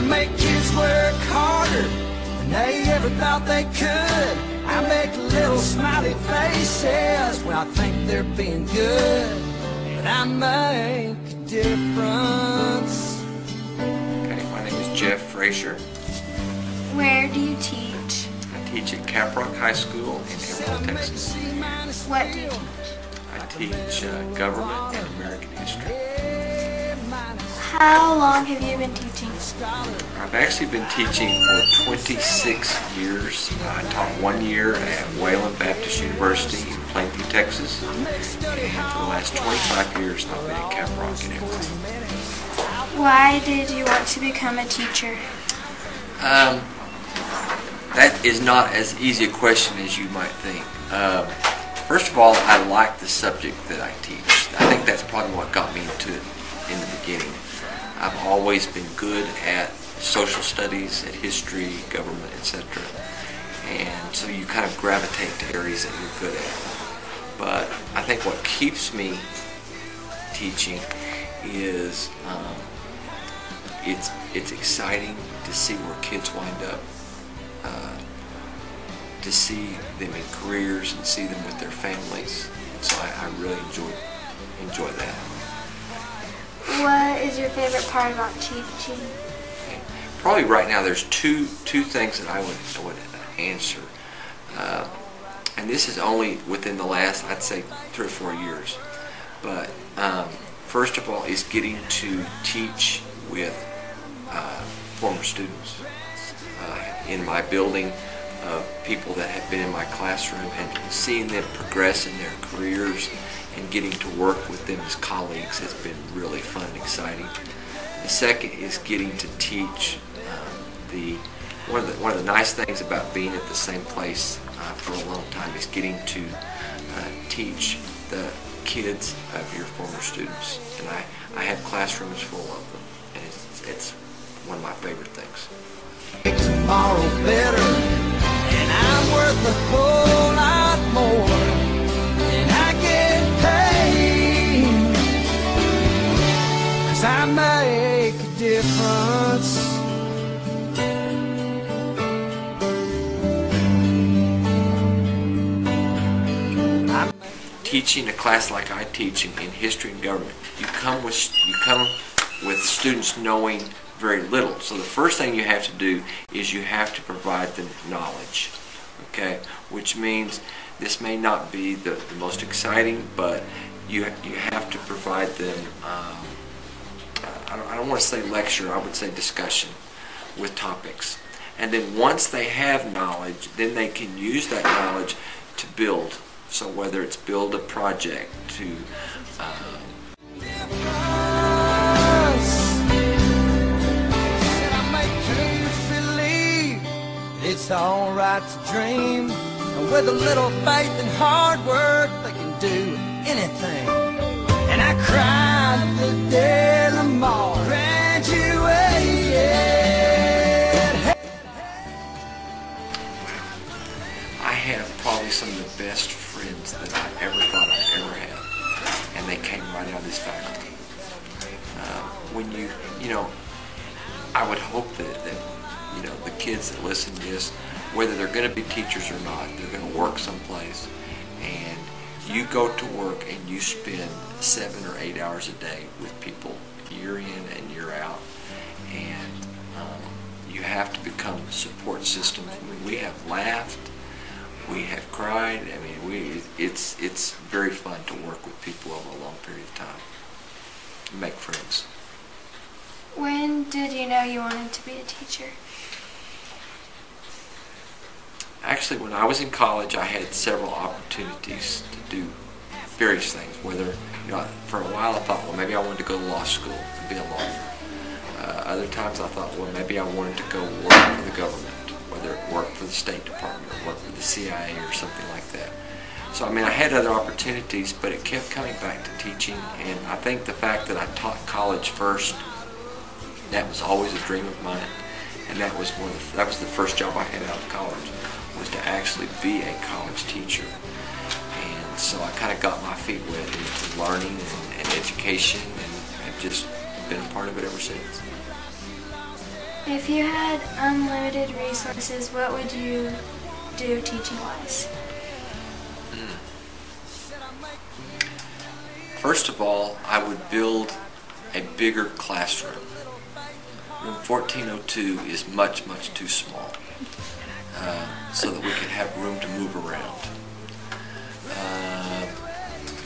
I make kids work harder than they ever thought they could. I make little smiley faces when I think they're being good. And I make a difference. Okay, my name is Jeff Frazer. Where do you teach? I teach at Caprock High School in Amarillo, Texas. What do you teach? I teach government and American history. How long have you been teaching? I've actually been teaching for 26 years. I taught 1 year at Wayland Baptist University in Plainview, Texas. And for the last 25 years I've been at Caprock in Amarillo. Why did you want to become a teacher? That is not as easy a question as you might think. First of all, I like the subject that I teach. I think that's probably what got me into it in the beginning. I've always been good at social studies, at history, government, etc. And so you kind of gravitate to areas that you're good at. But I think what keeps me teaching is it's exciting to see where kids wind up, to see them in careers and see them with their families. So I really enjoy that. What is your favorite part about teaching? Okay. Probably right now there's two things that I would answer, and this is only within the last, I'd say, 3 or 4 years. But first of all is getting to teach with former students in my building, people that have been in my classroom, and seeing them progress in their careers and getting to work with them as colleagues has been really fun and exciting. The second is getting to teach. One of the nice things about being at the same place for a long time is getting to teach the kids of your former students. And I have classrooms full of them, and it's one of my favorite things. Make tomorrow better, and I'm worth a whole lot more than I get paid, 'cause I make a difference. Teaching a class like I teach in history and government, you come with students knowing very little. So the first thing you have to do is you have to provide them knowledge, okay? Which means this may not be the most exciting, but you have to provide them, I don't want to say lecture, I would say discussion with topics. And then once they have knowledge, then they can use that knowledge to build. So whether it's build a project, to it's alright to dream, and with a little faith and hard work they can do anything. And I cried the day Lamar graduated. I have probably some of the best friends that I ever thought I'd ever have, and they came right out of this faculty. When I would hope that the kids that listen to this, whether they're going to be teachers or not, they're going to work someplace, and you go to work and you spend 7 or 8 hours a day with people year in and year out, and you have to become a support system. I mean, we have laughed, we have cried. I mean, it's very fun to work with people over a long period of time, make friends. When did you know you wanted to be a teacher? Actually, when I was in college, I had several opportunities to do various things. Whether, for a while I thought, well, maybe I wanted to go to law school and be a lawyer. Other times I thought, well, maybe I wanted to go work for the government, whether it work for the State Department or work for the CIA or something like that. So, I mean, I had other opportunities, but it kept coming back to teaching. And I think the fact that I taught college first, that was always a dream of mine. And that was the first job I had out of college, was to actually be a college teacher. And so I kind of got my feet wet into learning and education, and have just been a part of it ever since. If you had unlimited resources, what would you do teaching-wise? First of all, I would build a bigger classroom. Room 1402 is much, much too small, so that we could have room to move around.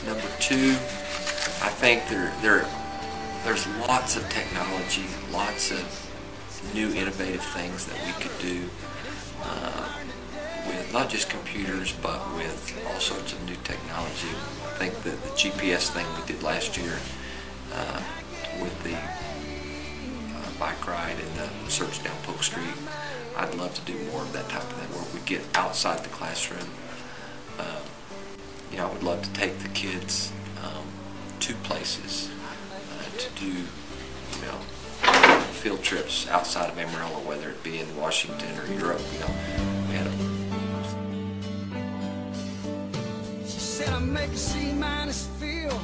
Number two, I think there's lots of technology, lots of new innovative things that we could do with not just computers, but with all sorts of new technology. I think that the GPS thing we did last year with the bike ride and the search down Polk Street, I'd love to do more of that type of thing where we get outside the classroom. I would love to take the kids to places to do, field trips outside of Amarillo, whether it be in Washington or Europe. We had She said I make a C- feel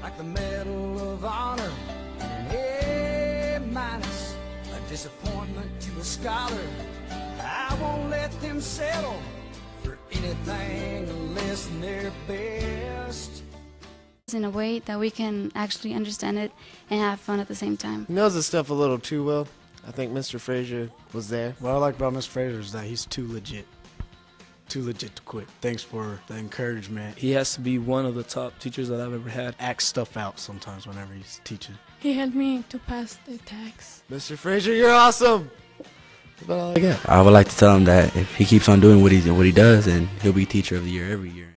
like the Medal of Honor, and an A- a disappointment to a scholar. I won't let them settle for anything less than their best. In a way that we can actually understand it and have fun at the same time. He knows his stuff a little too well. I think Mr. Frazer was there. What I like about Mr. Frazer is that he's too legit to quit. Thanks for the encouragement. He has to be one of the top teachers that I've ever had. Acts stuff out sometimes whenever he's teaching. He helped me to pass the tax. Mr. Frazer, you're awesome. That's about all I got. I would like to tell him that if he keeps on doing what he does, and he'll be teacher of the year every year.